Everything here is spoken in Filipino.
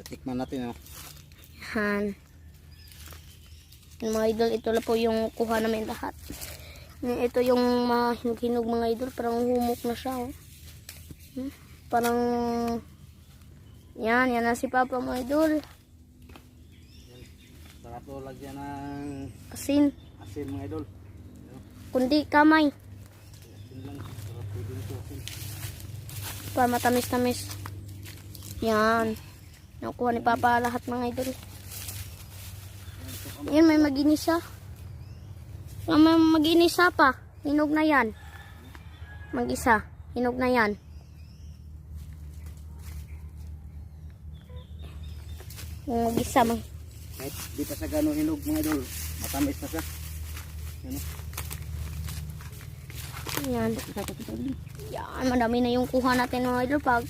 Tikman natin, oh. Han. Mga idol, ito lang po yung kuha namin lahat. Ito yung hinog mga idol, parang humok na siya, oh. Parang yan na si Papa mga idol. Sarap to lagyan ng Asin. asin mga idol. Kundi kamay. Asin lang. Sarap po din to, asin. Para matamis-tamis. Yan. Nakuha ni Papa lahat mga idol. Yan, may mag-inisa. May mag-inisa pa. Hinog na yan. Mag-isa. Hinog na yan. Yung mag-isa. Kahit di pa sa gano'ng hinog mga idol, matamis na siya. Yan. Yan. Madami na yung kuha natin mga idol. Pag